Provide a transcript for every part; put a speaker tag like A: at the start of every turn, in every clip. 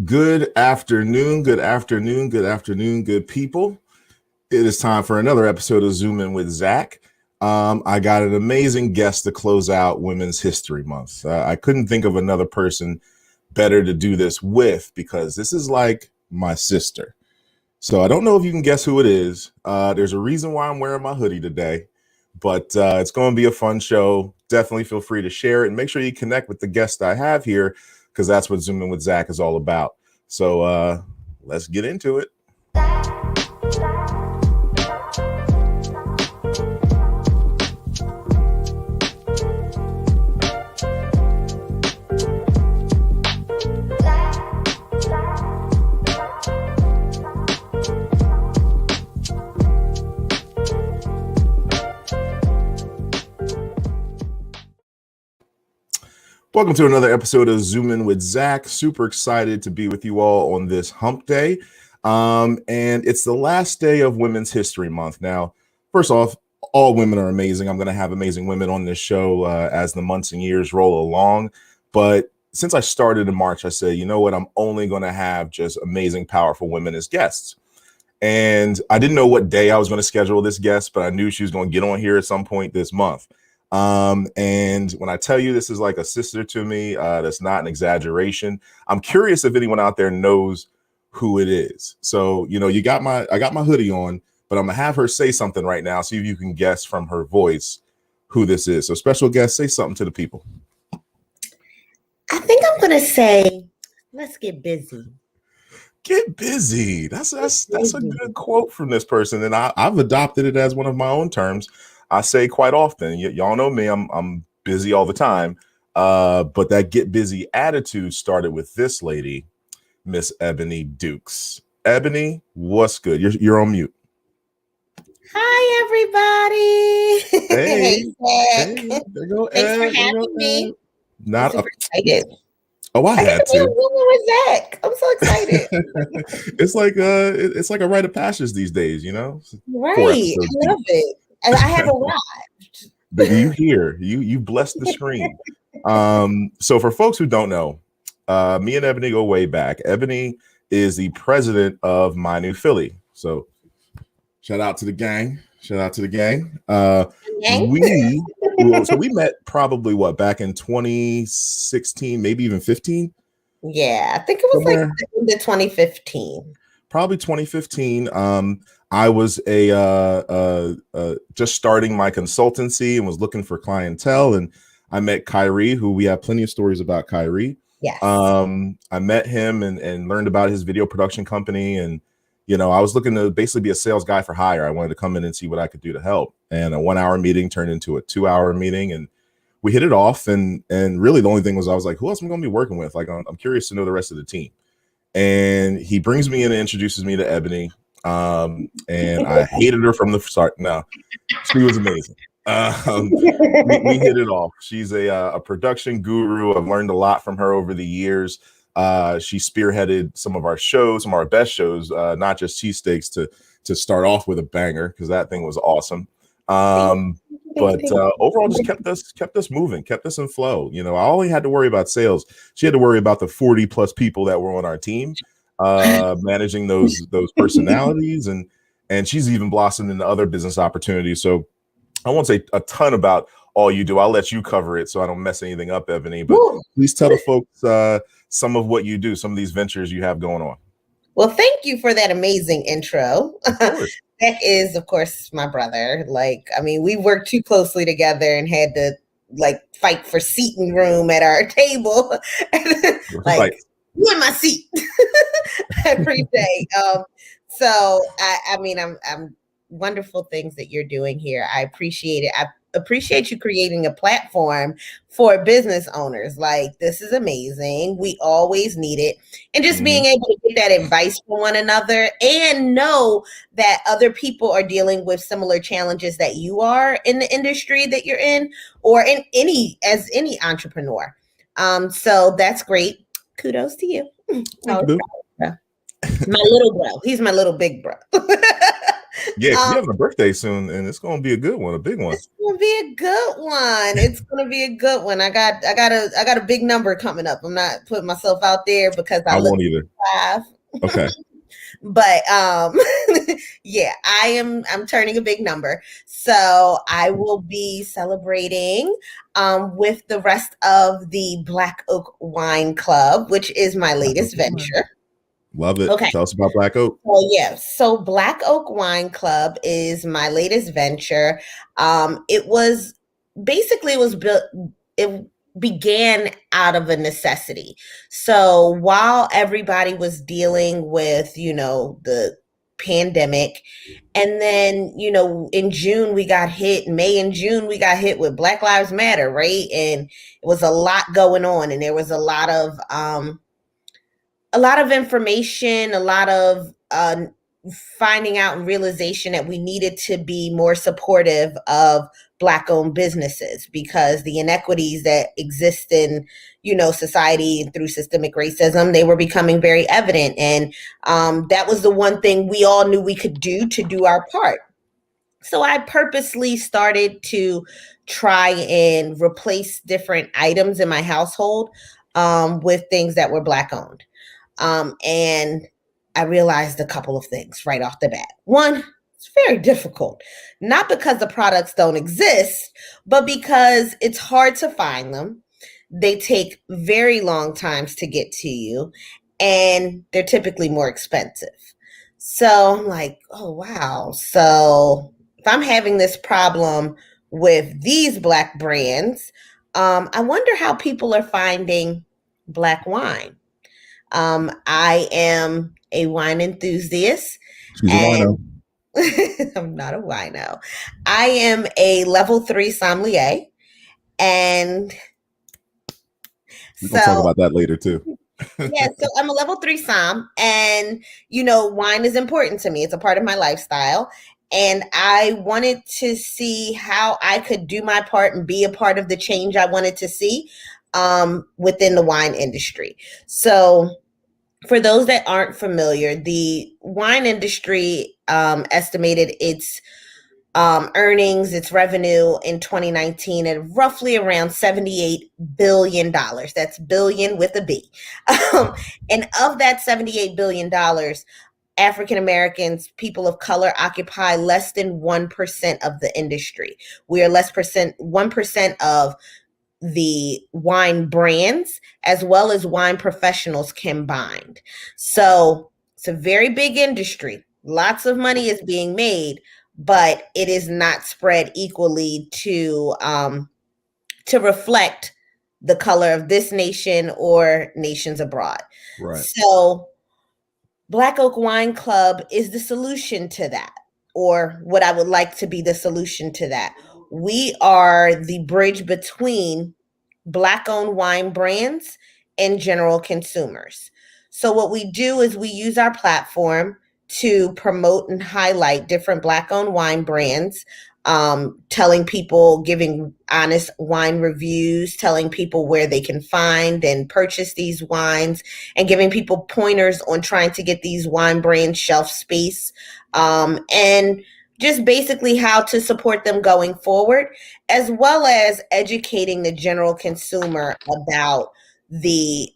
A: Good afternoon, good afternoon, good afternoon, good people. It is time for another episode of Zoomin with Zack. I got an amazing guest to close out Women's History Month. I couldn't think of another person better to do this with because this is like my sister. So I don't know if you can guess who it is. There's a reason why I'm wearing my hoodie today, but it's going to be a fun show. Definitely feel free to share it and make sure you connect with the guest I have here because that's what Zooming with Zack is all about. So let's get into it. Welcome to another episode of Zoomin with Zack. Super excited to be with you all on this hump day. And it's the last day of Women's History Month. Now, first off, all women are amazing. I'm going to have amazing women on this show as the months and years roll along. But since I started in March, I said, you know what? I'm only going to have just amazing, powerful women as guests. And I didn't know what day I was going to schedule this guest, but I knew she was going to get on here at some point this month. And when I tell you this is like a sister to me, that's not an exaggeration. I'm curious if anyone out there knows who it is. So, you know, I got my hoodie on, but I'm gonna have her say something right now. See if you can guess from her voice who this is. So special guest, say something to the people.
B: I think I'm gonna say, let's get busy.
A: Get busy. That's a good quote from this person. And I've adopted it as one of my own terms. I say quite often, y'all know me, I'm busy all the time. But that get busy attitude started with this lady, Miss Ebonie Dukes. Ebonie, what's good? You're on mute.
B: Hi, everybody.
A: Hey,
B: Zack.
A: there you go.
B: Thanks for having me.
A: Not
B: I'm super excited.
A: Oh, I had to.
B: With Zack. I'm so excited.
A: It's like a rite of passage these days, you know?
B: Right. I love it. And I have arrived.
A: But you blessed the screen. So for folks who don't know, me and Ebonie go way back. Ebonie is the president of My New Philly. So shout out to the gang. We met probably back in 2016, maybe even 15.
B: Yeah, I think it was somewhere like the 2015.
A: Probably 2015. I was just starting my consultancy and was looking for clientele, and I met Kyrie, who we have plenty of stories about Kyrie.
B: Yes.
A: I met him and learned about his video production company, and you know, I was looking to basically be a sales guy for hire. I wanted to come in and see what I could do to help. And a 1-hour meeting turned into a 2-hour meeting, and we hit it off. And really, the only thing was, I was like, who else am I going to be working with? Like, I'm curious to know the rest of the team. And he brings me in and introduces me to Ebonie. And I hated her from the start. No, she was amazing. We hit it off. She's a production guru. I've learned a lot from her over the years. She spearheaded some of our shows, some of our best shows, not just cheesesteaks to start off with a banger, because that thing was awesome. But overall just kept us moving, kept us in flow. You know, I only had to worry about sales. She had to worry about the 40 plus people that were on our team, managing those personalities, and she's even blossomed into other business opportunities. So I won't say a ton about all you do. I'll let you cover it so I don't mess anything up, Ebonie. But please tell the folks some of what you do, some of these ventures you have going on.
B: Well, thank you for that amazing intro. That is, of course, my brother. Like, I mean, we worked too closely together and had to like fight for seating room at our table. Like, you in my seat every day. So I mean, I'm wonderful things that you're doing here. I appreciate it. I appreciate you creating a platform for business owners. Like, this is amazing. We always need it. And just being able to get that advice from one another and know that other people are dealing with similar challenges that you are in the industry that you're in, or in any entrepreneur. So that's great. Kudos to you. My little bro. He's my little big bro.
A: Yeah, because
B: Um,
A: you're having a birthday soon, and it's going to be a good one, a big one.
B: it's gonna be a good one. It's gonna be a good one. I got a big number coming up. I'm not putting myself out there because I
A: I
B: look
A: won't either.
B: 5.
A: Okay.
B: But yeah, I'm turning a big number. So I will be celebrating with the rest of the Black Oak Wine Club, which is my
A: Black Oak
B: latest
A: wine.
B: venture.
A: Love it.
B: Okay.
A: Tell us about Black Oak.
B: Well, yeah. So Black Oak Wine Club is my latest venture. It was basically it was built. It began out of a necessity. So while everybody was dealing with, the pandemic, and then, in June we got hit, May and June we got hit with Black Lives Matter, right? And it was a lot going on, and there was a lot of information, a lot of finding out and realization that we needed to be more supportive of Black owned businesses because the inequities that exist in society through systemic racism, they were becoming very evident. And that was the one thing we all knew we could do to do our part. So I purposely started to try and replace different items in my household with things that were Black owned. And I realized a couple of things right off the bat. One, it's very difficult, not because the products don't exist, but because it's hard to find them. They take very long times to get to you, and they're typically more expensive. So I'm like, oh, wow. So if I'm having this problem with these Black brands, I wonder how people are finding Black wine. I am a wine enthusiast,
A: She's a
B: and
A: wino.
B: I'm not a wino. I am a level 3 sommelier. And
A: We're going to talk
B: so,
A: about that later, too.
B: yeah, so I'm a level 3 som, and, wine is important to me. It's a part of my lifestyle. And I wanted to see how I could do my part and be a part of the change I wanted to see within the wine industry. So, for those that aren't familiar, the wine industry estimated its earnings, its revenue in 2019 at roughly around $78 billion. That's billion with a B. Um, and of that $78 billion, African Americans, people of color, occupy less than 1% of the industry. We are 1% of the wine brands as well as wine professionals combined. So it's a very big industry. Lots of money is being made, but it is not spread equally to reflect the color of this nation or nations abroad.
A: Right.
B: So Black Oak Wine Club is the solution to that, or what I would like to be the solution to that. We are the bridge between Black owned wine brands and general consumers. So, what we do is we use our platform to promote and highlight different Black owned wine brands, telling people, giving honest wine reviews, telling people where they can find and purchase these wines, and giving people pointers on trying to get these wine brands shelf space, and just basically how to support them going forward, as well as educating the general consumer about the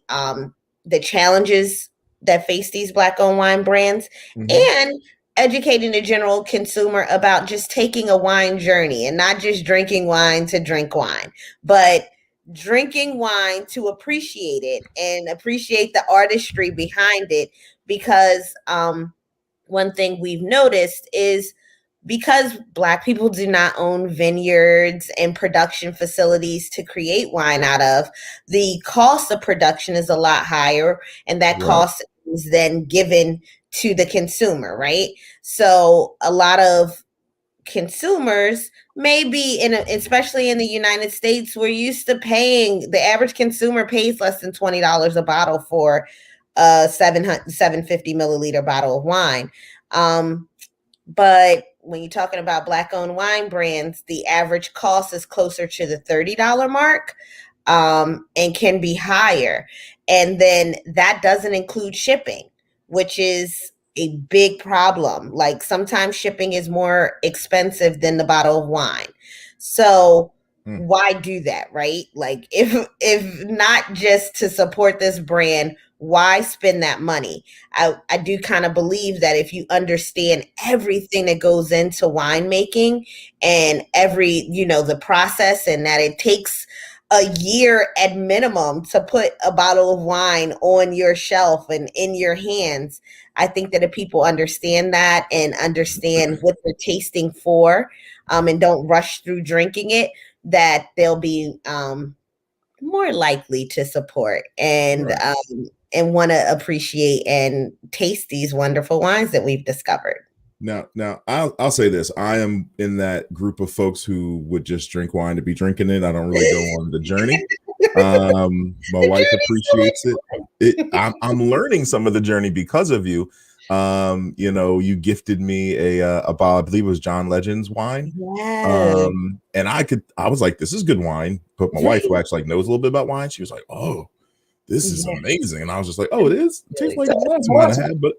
B: challenges that face these Black owned wine brands, and educating the general consumer about just taking a wine journey and not just drinking wine to drink wine, but drinking wine to appreciate it and appreciate the artistry behind it. Because one thing we've noticed is, because Black people do not own vineyards and production facilities to create wine out of, the cost of production is a lot higher, and that
A: Right.
B: cost is then given to the consumer, right? So a lot of consumers, maybe especially in the United States, we're used to paying, the average consumer pays less than $20 a bottle for a 750 milliliter bottle of wine. But when you're talking about Black owned wine brands, the average cost is closer to the $30 mark, and can be higher. And then that doesn't include shipping, which is a big problem. Like sometimes shipping is more expensive than the bottle of wine. So why do that, right? Like if not just to support this brand, why spend that money? I do kind of believe that if you understand everything that goes into winemaking and every, the process, and that it takes a year at minimum to put a bottle of wine on your shelf and in your hands. I think that if people understand that and understand what they're tasting for, and don't rush through drinking it, that they'll be more likely to support and want to appreciate and taste these wonderful wines that we've discovered.
A: Now, I'll say this: I am in that group of folks who would just drink wine to be drinking it. I don't really go on the journey. My wife appreciates it. I'm learning some of the journey because of you. You gifted me a bottle, I believe it was John Legend's wine.
B: Yes.
A: And I was like, this is good wine. But my wife, who actually knows a little bit about wine, she was like, oh, this is amazing. And I was just like, oh, it is. It tastes like the last wine I had, but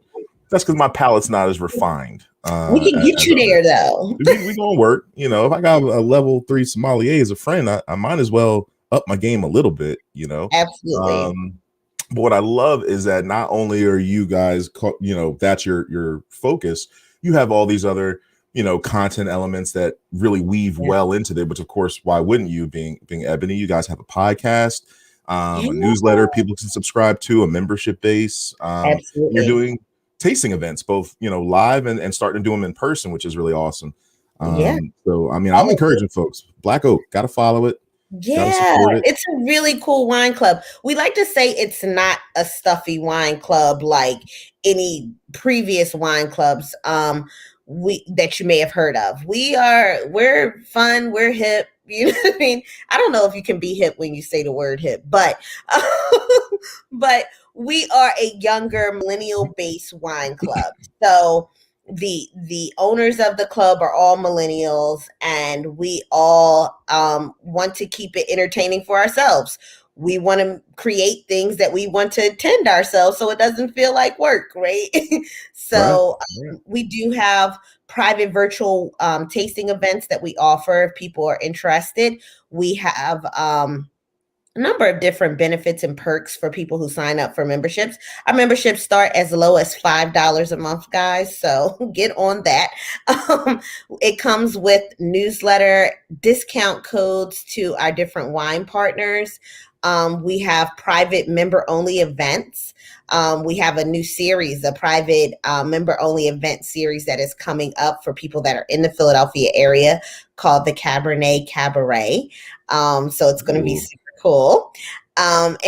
A: that's because my palate's not as refined.
B: We can get you there, though.
A: We gonna work. If I got a level 3 sommelier as a friend, I might as well up my game a little bit.
B: Absolutely.
A: But what I love is that not only are you guys, that's your focus. You have all these other, content elements that really weave well into there. Which, of course, why wouldn't you? Being Ebonie, you guys have a podcast, a newsletter people can subscribe to, a membership base.
B: Absolutely.
A: You're doing tasting events, both live and starting to do them in person, which is really awesome. So I'm encouraging folks. BlacOak, gotta follow it.
B: Yeah, it's a really cool wine club. We like to say it's not a stuffy wine club like any previous wine clubs that you may have heard of. We're fun, we're hip. You know what I mean? I don't know if you can be hip when you say the word hip, but we are a younger millennial-based wine club. So the owners of the club are all millennials, and we all want to keep it entertaining for ourselves. We want to create things that we want to attend ourselves, so it doesn't feel like work, right? So we do have private virtual tasting events that we offer if people are interested. We have a number of different benefits and perks for people who sign up for memberships. Our memberships start as low as $5 a month, guys. So get on that. It comes with newsletter, discount codes to our different wine partners. We have private member-only events. We have a new series, a private member-only event series that is coming up for people that are in the Philadelphia area called the Cabernet Cabaret. So it's going to be super cool. And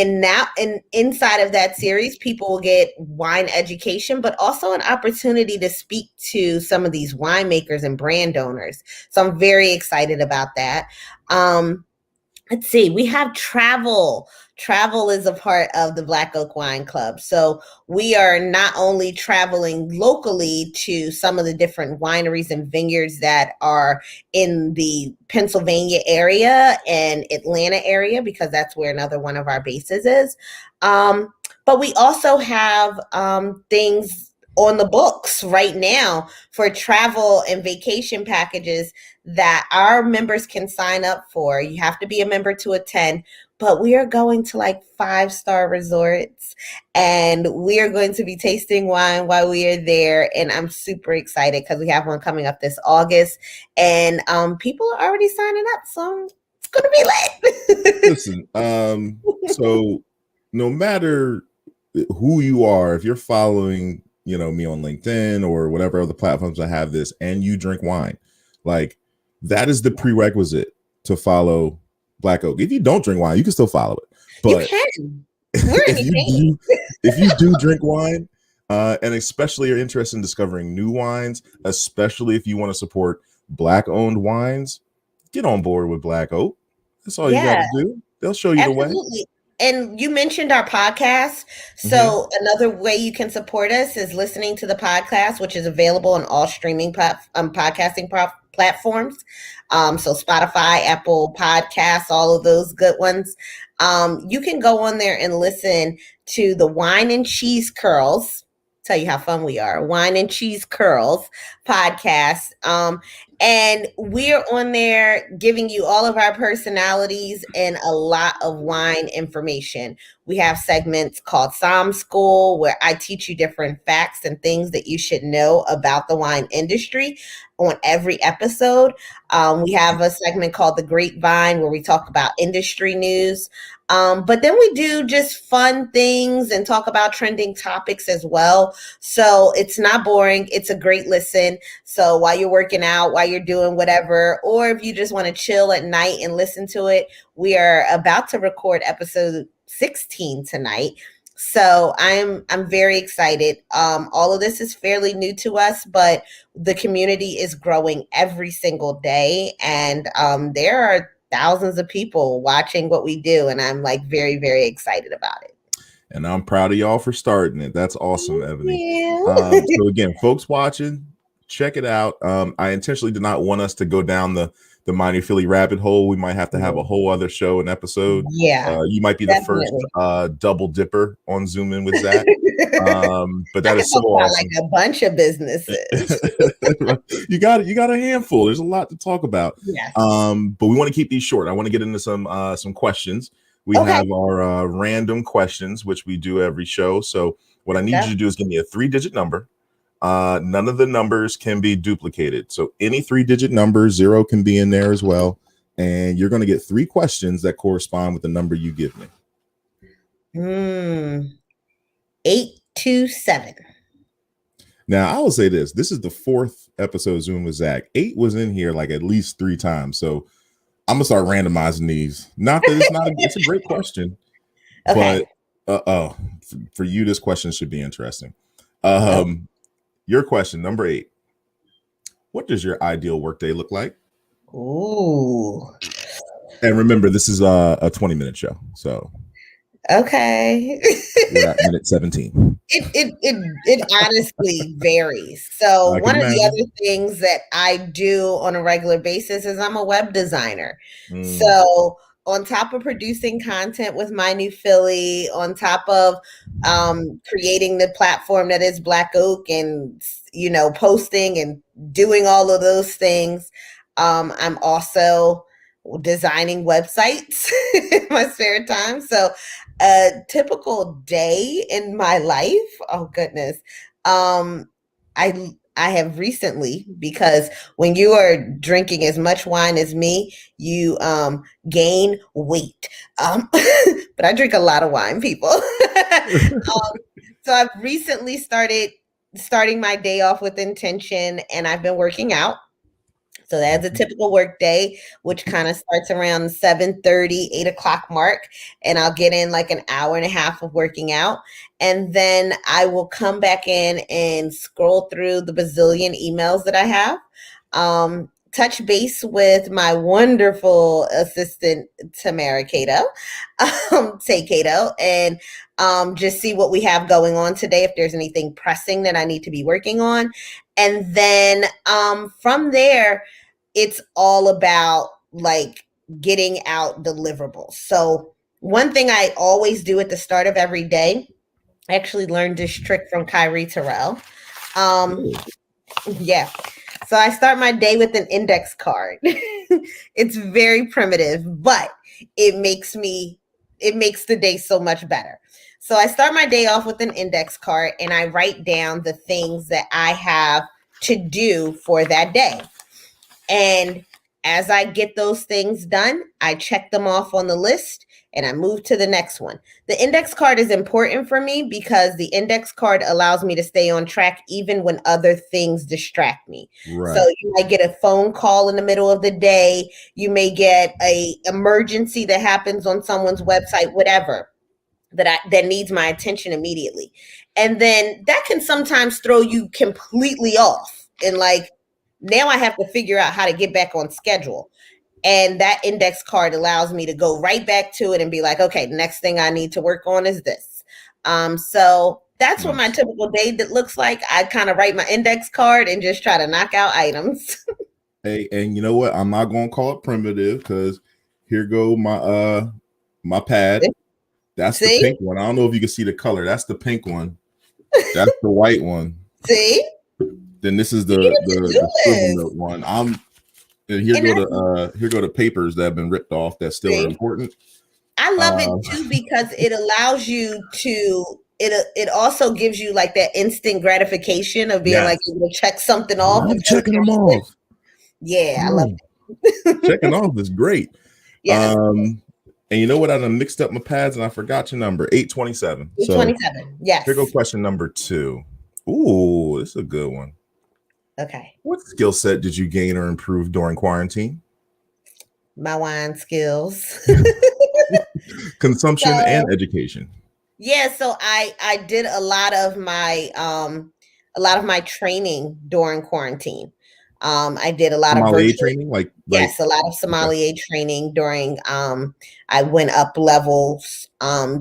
B: inside of that series, people will get wine education, but also an opportunity to speak to some of these winemakers and brand owners. So I'm very excited about that. Let's see, we have travel. Travel is a part of the BlacOak Wine Club. So we are not only traveling locally to some of the different wineries and vineyards that are in the Pennsylvania area and Atlanta area, because that's where another one of our bases is. But we also have things on the books right now for travel and vacation packages that our members can sign up for. You have to be a member to attend, but we are going to like 5-star resorts, and we are going to be tasting wine while we are there. And I'm super excited because we have one coming up this August, and people are already signing up. So it's going to be lit.
A: Listen, so no matter who you are, if you're following, me on LinkedIn or whatever other platforms I have this, and you drink wine, like that is the prerequisite to follow BlacOak. If you don't drink wine, you can still follow it. But
B: you can.
A: if you do drink wine, and especially are interested in discovering new wines, especially if you want to support Black-owned wines, get on board with BlacOak. That's all you got to do. They'll show you the way.
B: And you mentioned our podcast. So another way you can support us is listening to the podcast, which is available on all streaming podcasting platforms. So Spotify, Apple Podcasts, all of those good ones. You can go on there and listen to the Wine and Cheese Curls tell you how fun we are. Wine and Cheese Curls podcast. And we're on there giving you all of our personalities and a lot of wine information. We have segments called Som School, where I teach you different facts and things that you should know about the wine industry on every episode. We have a segment called The Grapevine, where we talk about industry news. But then we do just fun things and talk about trending topics as well. So it's not boring. It's a great listen. So while you're working out, while you're doing whatever, or if you just want to chill at night and listen to it, we are about to record episode 16 tonight. So I'm very excited. All of this is fairly new to us, but the community is growing every single day, and there are thousands of people watching what we do, and I'm like very, very excited about it.
A: And I'm proud of y'all for starting it. That's awesome, Ebonie. So again, folks watching, check it out. I intentionally did not want us to go down the minor Philly rabbit hole. We might have to have a whole other show and episode.
B: Yeah,
A: you might be
B: definitely.
A: the first double dipper on Zoomin with Zack. But that is so awesome.
B: Like a bunch of businesses.
A: you got a handful. There's a lot to talk about.
B: Yes.
A: But we want to keep these short. I want to get into some questions. We have our random questions, which we do every show. So what I need you to do is give me a 3-digit number. None of the numbers can be duplicated. So any 3-digit number, 0 can be in there as well. And you're going to get 3 questions that correspond with the number you give me.
B: 827. Now,
A: I will say this. This is the 4th episode of Zoom with Zack. 8 was in here like at least 3 times. So I'm going to start randomizing these. Not that it's not, it's a great question. Okay. But for you, this question should be interesting. Your question, number 8. What does your ideal workday look like?
B: Ooh.
A: And remember, this is a 20-minute show. So
B: okay.
A: We're at minute 17.
B: It honestly varies. So one of the other things that I do on a regular basis is I'm a web designer. So on top of producing content with My New Philly, on top of creating the platform that is BlacOak and, you know, posting and doing all of those things, I'm also designing websites in my spare time. So a typical day in my life, oh goodness, I have recently, because when you are drinking as much wine as me, you gain weight. But I drink a lot of wine, people. So I've recently starting my day off with intention, and I've been working out. So that's a typical work day, which kind of starts around 7:30, 8 o'clock mark. And I'll get in like an hour and a half of working out. And then I will come back in and scroll through the bazillion emails that I have. Touch base with my wonderful assistant, Tamara Cato, Cato, and just see what we have going on today, if there's anything pressing that I need to be working on. And then from there, it's all about like getting out deliverables. So one thing I always do at the start of every day, I actually learned this trick from Kyrie Terrell. Yeah. So I start my day with an index card. It's very primitive, but it makes the day so much better. So I start my day off with an index card, and I write down the things that I have to do for that day. And as I get those things done, I check them off on the list and I move to the next one. The index card is important for me because the index card allows me to stay on track even when other things distract me. Right. So you might get a phone call in the middle of the day. You may get an emergency that happens on someone's website, whatever, that needs my attention immediately. And then that can sometimes throw you completely off. And like, now I have to figure out how to get back on schedule. And that index card allows me to go right back to it and be like, okay, the next thing I need to work on is this. So that's what my typical day that looks like. I kind of write my index card and just try to knock out items.
A: Hey, and you know what? I'm not going to call it primitive because here go my pad. That's the pink one. I don't know if you can see the color. That's the pink one. That's the white one.
B: See?
A: Then this is
B: You
A: the
B: have to
A: the,
B: do
A: the scribble
B: this.
A: note one. And here
B: And
A: go to papers that have been ripped off that still are
B: see,
A: important.
B: I love it too because it allows you to it also gives you like that instant gratification of being like
A: Yes.
B: able to check something off.
A: I'm checking them off.
B: Yeah, I love it.
A: Checking off is great.
B: Yes.
A: And you know what? I done mixed up my pads and I forgot your number. 827. So
B: 27. Yes.
A: here go question number 2. Ooh, this is a good one.
B: Okay.
A: What skill set did you gain or improve during quarantine?
B: My wine skills.
A: Consumption and education.
B: Yeah, so I did a lot of my training during quarantine. I did a lot of
A: Sommelier
B: virtual.
A: training, like
B: Yes, a lot of sommelier training during I went up levels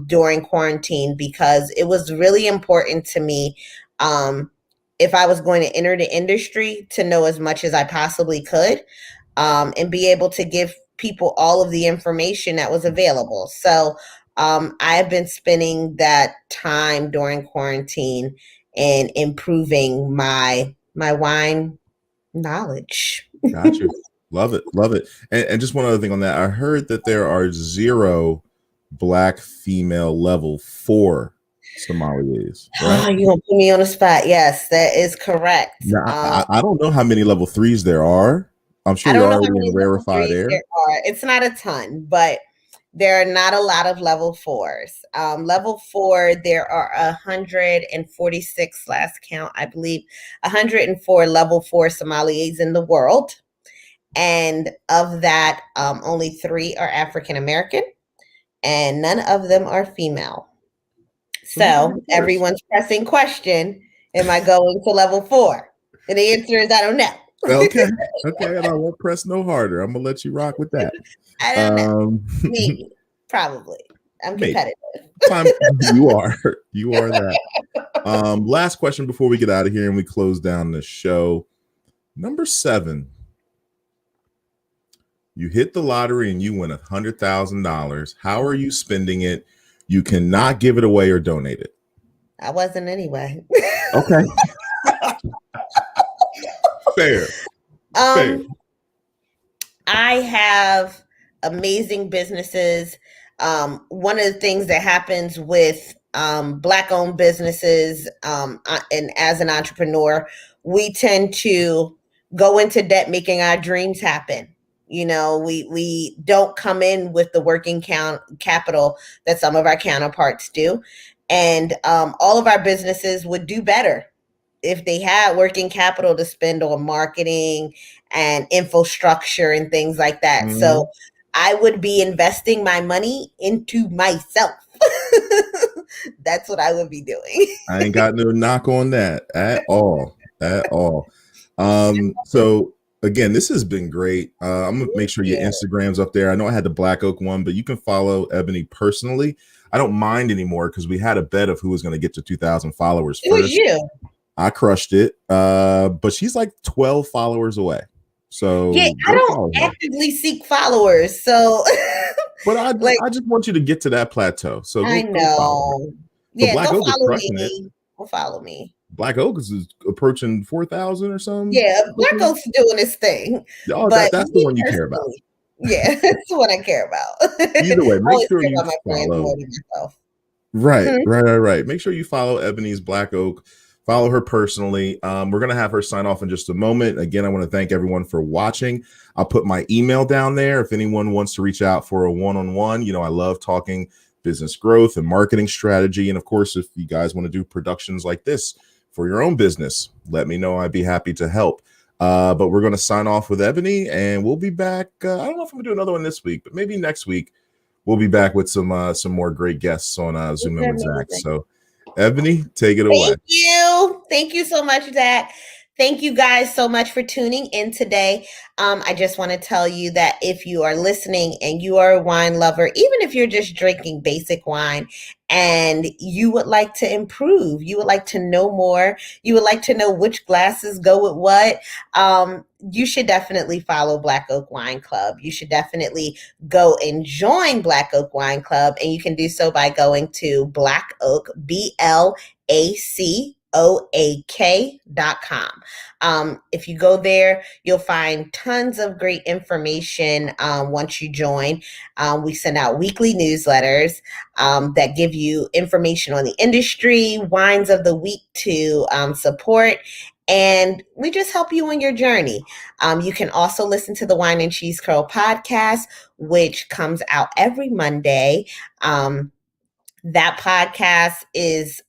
B: during quarantine because it was really important to me if I was going to enter the industry to know as much as I possibly could and be able to give people all of the information that was available. So I've been spending that time during quarantine and improving my wine knowledge.
A: Got you. Love it. Love it. And just one other thing on that. I heard that there are 0 Black female level 4 sommeliers, right?
B: Oh, you gonna put me on the spot? Yes, that is correct.
A: Now, I don't know how many level 3s there are. I'm sure
B: I
A: you're
B: don't know how
A: already
B: many
A: in
B: level
A: rarefied
B: 3s
A: air.
B: there are. It's not a ton, but there are not a lot of level 4s. Level 4, there are 146 last count, I believe, 104 level 4 sommeliers in the world. And of that, only 3 are African American, and none of them are female. So everyone's pressing question, am I going to level 4? And the answer is I don't know.
A: Okay. Okay. And I won't press no harder. I'm gonna let you rock with that.
B: I don't know. Maybe. Probably. I'm competitive.
A: You are. You are that. Last question before we get out of here and we close down the show. Number 7. You hit the lottery and you win $100,000. How are you spending it? You cannot give it away or donate it.
B: I wasn't anyway.
A: Okay. Fair. Fair.
B: I have amazing businesses. One of the things that happens with Black-owned businesses and as an entrepreneur, we tend to go into debt making our dreams happen. You know, we don't come in with the working capital that some of our counterparts do. And all of our businesses would do better if they had working capital to spend on marketing and infrastructure and things like that. Mm-hmm. So I would be investing my money into myself. That's what I would be doing.
A: I ain't got no knock on that at all. At all. So again, this has been great. I'm gonna make sure your Instagram's up there. I know I had the BlacOak one, but you can follow Ebonie personally. I don't mind anymore because we had a bet of who was going to get to 2,000 followers first.
B: It was you.
A: I crushed it. But she's like 12 followers away. So
B: yeah, I don't actively seek followers. So
A: but I just want you to get to that plateau. So
B: I know.
A: Yeah, go follow
B: me. Go follow me.
A: BlacOak is approaching 4,000 or something.
B: Yeah, BlacOak's doing his thing.
A: Oh, that's the one you care about.
B: Yeah, that's what I care about.
A: Either way, make sure you follow. Right. Make sure you follow Ebonie's BlacOak. Follow her personally. We're going to have her sign off in just a moment. Again, I want to thank everyone for watching. I'll put my email down there if anyone wants to reach out for a one-on-one. You know, I love talking business growth and marketing strategy. And of course, if you guys want to do productions like this for your own business, let me know. I'd be happy to help. But we're going to sign off with Ebonie and we'll be back. I don't know if I'm going to do another one this week, but maybe next week we'll be back with some more great guests on Zoomin with Zack. So Ebonie, take it away.
B: Thank you so much, Zack. Thank you guys so much for tuning in today. I just want to tell you that if you are listening and you are a wine lover, even if you're just drinking basic wine and you would like to improve, you would like to know more, you would like to know which glasses go with what, you should definitely follow BlacOak Wine Club. You should definitely go and join BlacOak Wine Club, and you can do so by going to BlacOak, BlacOak.com. If you go there, you'll find tons of great information once you join. We send out weekly newsletters that give you information on the industry, wines of the week to support, and we just help you on your journey. You can also listen to the Wine and Cheese Curl podcast, which comes out every Monday. That podcast is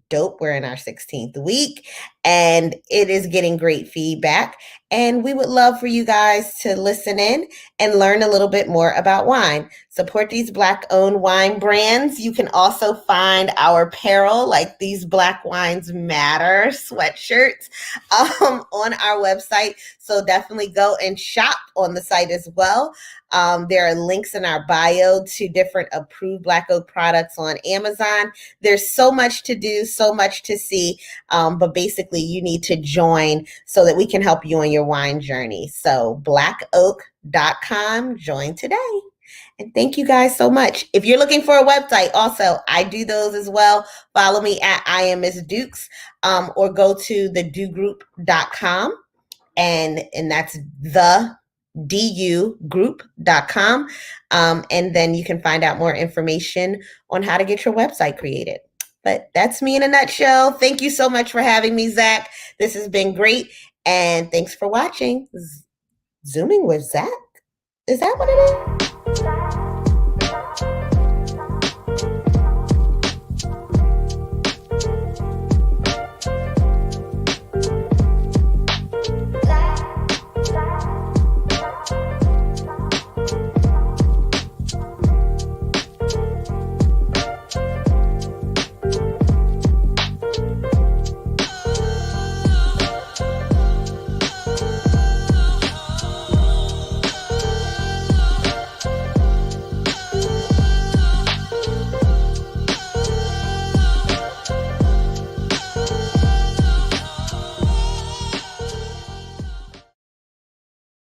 B: dope. We're in our 16th week and it is getting great feedback. And we would love for you guys to listen in and learn a little bit more about wine. Support these Black-owned wine brands. You can also find our apparel, like these Black Wines Matter sweatshirts, on our website. So definitely go and shop on the site as well. There are links in our bio to different approved BlacOak products on Amazon. There's so much to do, so much to see, but basically you need to join so that we can help you on your wine journey. So BlacOak.com, join today. And thank you guys so much. If you're looking for a website, also, I do those as well. Follow me at I am Miss Dukes, or go to thedugroup.com, and that's the dugroup.com. And then you can find out more information on how to get your website created. But that's me in a nutshell. Thank you so much for having me, Zach. This has been great. And thanks for watching Zooming with Zach. Is that what it is?